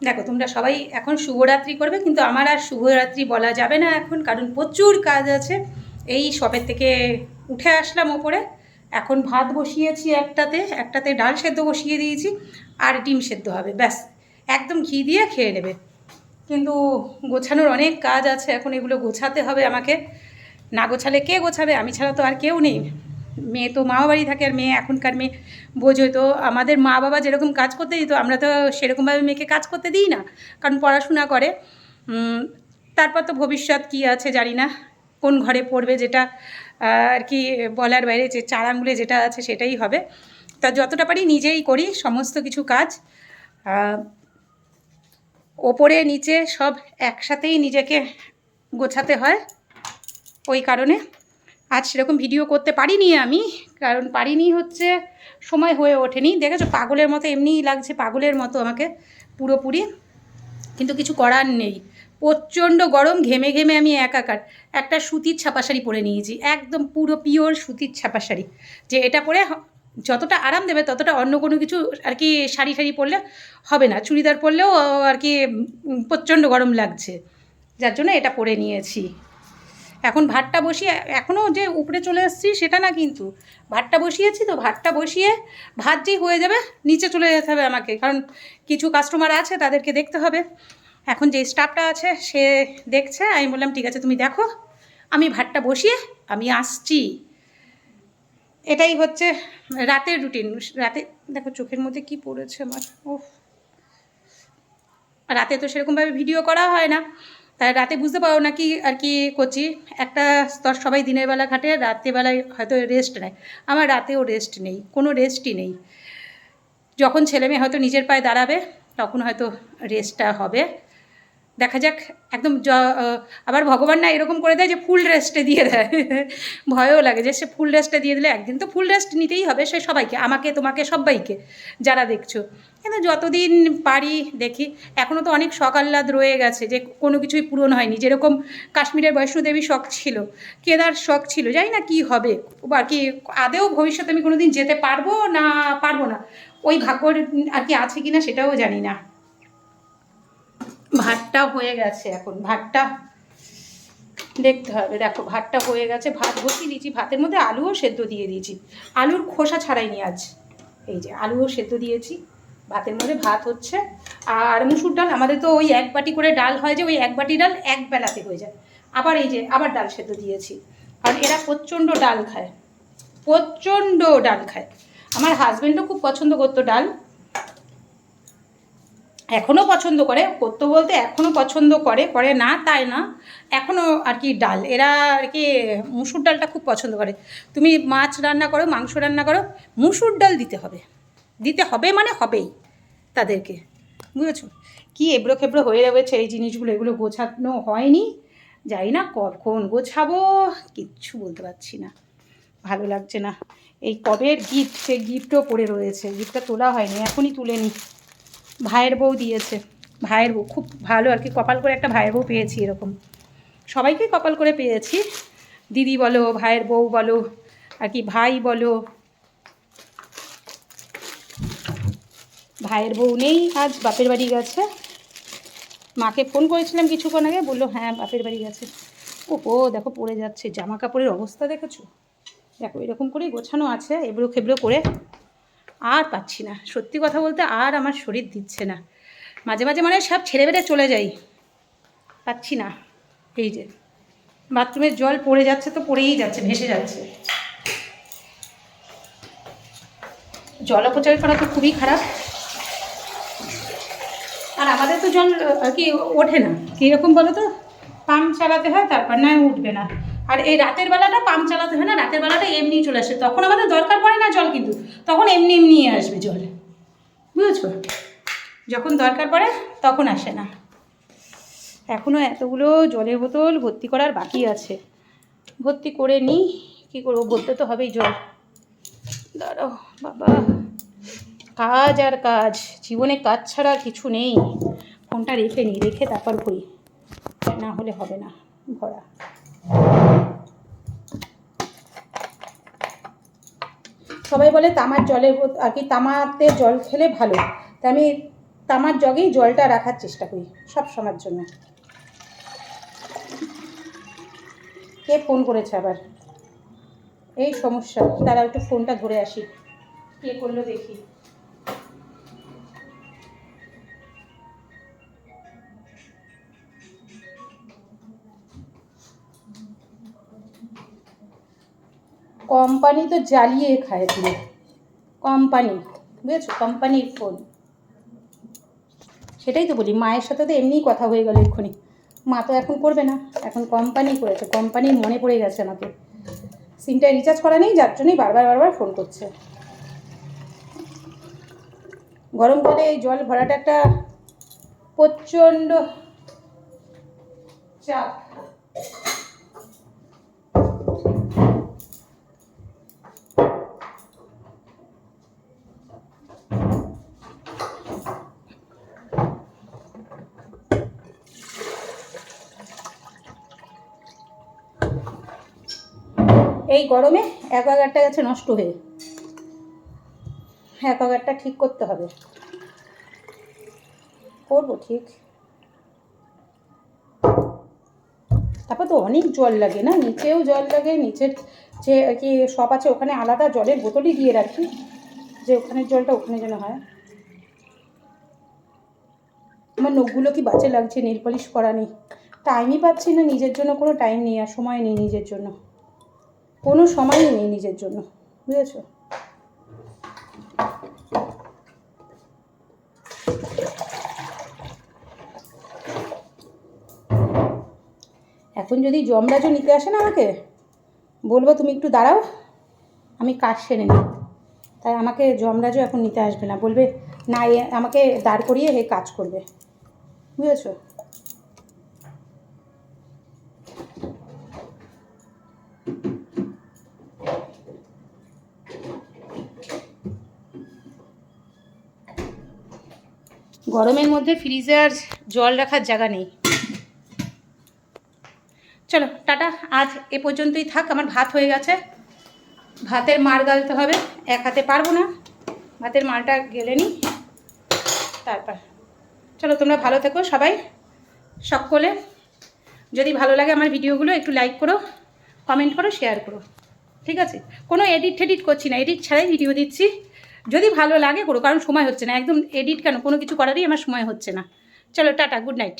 দেখো তোমরা সবাই এখন শুভরাত্রি করবে, কিন্তু আমার আর শুভরাত্রি বলা যাবে না এখন, কারণ প্রচুর কাজ আছে। এই সবের থেকে উঠে আসলাম ওপরে, এখন ভাত বসিয়েছি, একটাতে ডাল সেদ্ধ বসিয়ে দিয়েছি, আর ডিম সেদ্ধ হবে, ব্যাস একদম ঘি দিয়ে খেয়ে নেবে। কিন্তু গোছানোর অনেক কাজ আছে এখন, এগুলো গোছাতে হবে আমাকে। না গোছালে কে গোছাবে? আমি ছাড়া তো আর কেউ নেই। মেয়ে তো মামা বাড়ি থাকে, আর মেয়ে এখনকার মেয়ে বোঝোই তো, আমাদের মা বাবা যেরকম কাজ করতে দিত আমরা তো সেরকমভাবে মেয়েকে কাজ করতে দিই না, কারণ পড়াশোনা করে। তারপর তো ভবিষ্যৎ কী আছে জানি না, কোন ঘরে পড়বে, যেটা আর কি বলার বাইরে, যে চার আঙুলে যেটা আছে সেটাই হবে। তা যতটা পারি নিজেই করি সমস্ত কিছু কাজ, ওপরে নিচে সব একসাথেই নিজেকে গোছাতে হয়। ওই কারণে আজ সেরকম ভিডিও করতে পারিনি আমি, কারণ পারিনি হচ্ছে সময় হয়ে ওঠেনি। দেখেছো পাগলের মতো এমনিই লাগছে, পাগলের মতো আমাকে পুরোপুরি, কিন্তু কিছু করার নেই। প্রচণ্ড গরম, ঘেমে ঘেমে আমি একাকার। একটা সুতির ছাপা শাড়ি পরে নিয়েছি, একদম পুরো পিওর সুতির ছাপা শাড়ি, যে এটা পরে যতটা আরাম দেবে ততটা অন্য কোনো কিছু আর কি শাড়ি পরলে হবে না। চুড়িদার পরলেও আর কি প্রচণ্ড গরম লাগছে, যার জন্য এটা পরে নিয়েছি। এখন ভাতটা বসিয়ে, এখনও যে উপরে চলে এসেছি সেটা না, কিন্তু ভাতটা বসিয়েছি, তো ভাতটা বসিয়ে ভাত যেই হয়ে যাবে নিচে চলে যেতে হবে আমাকে, কারণ কিছু কাস্টমার আছে তাদেরকে দেখতে হবে। এখন যে স্টাফটা আছে সে দেখছে, আমি বললাম ঠিক আছে তুমি দেখো, আমি ভাতটা বসিয়ে আমি আসছি। এটাই হচ্ছে রাতের রুটিন। রাতে দেখো চোখের মধ্যে কি পড়েছে আমার, ও রাতে তো সেরকমভাবে ভিডিও করা হয় না, তাই রাতে বুঝতে পারো না কি আর কি করছি। একটা স্তর সবাই দিনের বেলা খাটে, রাত্রিবেলায় হয়তো রেস্ট নেয়, আমার রাতেও রেস্ট নেই, কোনো রেস্টই নেই। যখন ছেলেমেয়ে হয়তো নিজের পায়ে দাঁড়াবে তখন হয়তো রেস্টটা হবে, দেখা যাক। একদম আবার ভগবান না এরকম করে দেয় যে ফুল রেস্টে দিয়ে দেয়, ভয়ও লাগে যে সে ফুল রেস্টে দিয়ে দিলে একদিন তো ফুল রেস্ট নিতেই হবে, সে সবাইকে, আমাকে তোমাকে সবাইকে যারা দেখছো। কিন্তু যতদিন পারি দেখি। এখনও তো অনেক শখ আহ্লাদ রয়ে গেছে, যে কোনো কিছুই পূরণ হয়নি। যেরকম কাশ্মীরের বৈষ্ণোদেবী শখ ছিল, কেদার শখ ছিল, জানি না কী হবে আর কি, আদেও ভবিষ্যতে আমি কোনো দিন যেতে পারবো না পারবো না, ওই ভাগ্যর আর কি আছে কি না সেটাও জানি না। ভাতটা হয়ে গেছে, এখন ভাতটা দেখতে হবে। দেখো ভাতটা হয়ে গেছে, ভাত বসিয়ে দিয়েছি, ভাতের মধ্যে আলুও সেদ্ধ দিয়ে দিয়েছি, আলুর খোসা ছাড়াইনি আজ। এই যে আলুও সেদ্ধ দিয়েছি, ভাতের মধ্যে ভাত হচ্ছে। আর মুসুর ডাল, আমাদের তো ওই এক বাটি করে ডাল হয়, যে ওই এক বাটি ডাল এক বেলাতে হয়ে যায়। আবার এই যে আবার ডাল সেদ্ধ দিয়েছি, আর এরা প্রচণ্ড ডাল খায়, প্রচণ্ড ডাল খায়। আমার হাজব্যান্ডও খুব পছন্দ করতো ডাল, এখনও পছন্দ করে, করতো বলতে এখনও পছন্দ করে না তাই না, এখনও আর কি ডাল, এরা আর কি মুসুর ডালটা খুব পছন্দ করে। তুমি মাছ রান্না করো, মাংস রান্না করো, মুসুর ডাল দিতে হবে, দিতে হবে মানে হবেই তাদেরকে, বুঝেছো? কি এবড়ো খেবড়ো হয়ে রয়েছে এই জিনিসগুলো, এগুলো গোছানো হয়নি, যাই না কখন গোছাবো, কিচ্ছু বলতে পারছি না, ভালো লাগছে না। এই কবের গিফট, সেই গিফটও পড়ে রয়েছে, গিফটটা তোলা হয়নি, এখনই তুলে নিই। ভাইয়ের বউ দিয়েছে, ভাইয়ের বউ খুব ভালো আর কি, কপাল করে একটা ভাইয়ের বউ পেয়েছি, এরকম সবাইকে কপাল করে পেয়েছি, দিদি বলো, ভাইয়ের বউ বলো আর কি, ভাই বলো। ভাইয়ের বউ নেই আজ, বাপের বাড়ি গেছে। মাকে ফোন করেছিলাম কিছুক্ষণ আগে, বললো হ্যাঁ বাপের বাড়ি গেছে। ও দেখো পড়ে যাচ্ছে, জামা কাপড়ের অবস্থা দেখেছো, দেখো এরকম করেই গোছানো আছে, এবড়ো খেবড়ো করে। আর পাচ্ছি না, সত্যি কথা বলতে আর আমার শরীর দিচ্ছে না, মাঝে মাঝে মানে সব ছেড়ে বেড়ে চলে যাই, পাচ্ছি না। এই যে বাথরুমের জল পড়ে যাচ্ছে, তো পড়েই যাচ্ছে, ভেসে যাচ্ছে। জল অপচয় করা তো খুবই খারাপ, আর আমাদের তো জল আর কি ওঠে না, কীরকম বলো তো, পাম্প চালাতে হয়, তারপর না উঠবে না। আর এই রাতের বেলাটা পাম্প চালাতে হয় না, রাতের বেলাটা এমনি চলে আসে, তখন আমাদের দরকার পড়ে না জল, কিন্তু তখন এমনি এমনিই আসবে জল, বুঝেছো? যখন দরকার পড়ে তখন আসে না। এখনও এতগুলো জলের বোতল ভর্তি করার বাকি আছে, ভর্তি করে নিই, কী করবো, ভরতে তো হবেই জল। দাঁড়াও বাবা, কাজ আর কাজ, জীবনে কাজ ছাড়া আর কিছু নেই। ফোনটা রেখে নিই, রেখে তারপর ভরি, না হলে হবে না ভরা। সবাই বলে তামার জলের আর কি, তামাতে জল খেলে ভালো, তা আমি তামার জগেই জলটা রাখার চেষ্টা করি সব সময়ের জন্য। কে ফোন করেছে আবার? এই সমস্যা, তারা একটু ফোনটা ধরে আসি। কে করলো দেখি। কোম্পানি তো জ্বালিয়ে খায় পুরো, কোম্পানি, বুঝেছো, কোম্পানির ফোন। সেটাই তো বলি, মায়ের সাথে তো এমনিই কথা হয়ে গেল এক্ষুনি। মা তো এখন করবে না, এখন কোম্পানি করেছে, কোম্পানির মনে পড়ে গেছে আমাকে। সিমটা রিচার্জ করা নেই, যার জন্যই বারবার ফোন করছে। গরমকালে এই জল ভরাটা একটা প্রচণ্ড চাপ। এই গরমে অ্যাকোয়াগার্ডটা গেছে নষ্ট হয়ে, অ্যাকোয়াগার্ডটা ঠিক করতে হবে, করবো ঠিক। তারপর তো অনেক জল লাগে না, নিচেও জল লাগে, নিচের যে কি শপ আছে ওখানে আলাদা জলের বোতলই দিয়ে রাখি, যে ওখানের জলটা ওখানে যেন হয়। আমার নখগুলো কি বাজে লাগছে, নেল পলিশ করা নেই, টাইমই পাচ্ছি না নিজের জন্য, কোনো টাইম নেই আর সময় নেই নিজের জন্য, কোনো সময়ই নেই নিজের জন্য, বুঝেছো। এখন যদি যমরাজও নিতে আসে না আমাকে, বলবো তুমি একটু দাঁড়াও, আমি কাজ সেরে নিই। তাই আমাকে যমরাজও এখন নিতে আসবে না, বলবে না আমাকে দাঁড় করিয়ে হে কাজ করবে, বুঝেছো। গরমের মধ্যে ফ্রিজে আর জল রাখার জায়গা নেই। চলো টাটা, আজ এ পর্যন্তই থাক। আমার ভাত হয়ে গেছে, ভাতের মাড় গালতে হবে, এক হাতে পারবো না, ভাতের মাড়টা গেলে নিই তারপর। চলো তোমরা ভালো থেকো সবাই, সকলে। যদি ভালো লাগে আমার ভিডিওগুলো একটু লাইক করো, কমেন্ট করো, শেয়ার করো, ঠিক আছে। কোনো এডিট করছি না, এডিট ছাড়াই ভিডিও দিচ্ছি। যদি ভালো লাগে করো, কারণ সময় হচ্ছে না, একদম এডিট কেন, কোনো কিছু করারই আমার সময় হচ্ছে না। চলো টাটা, গুড নাইট।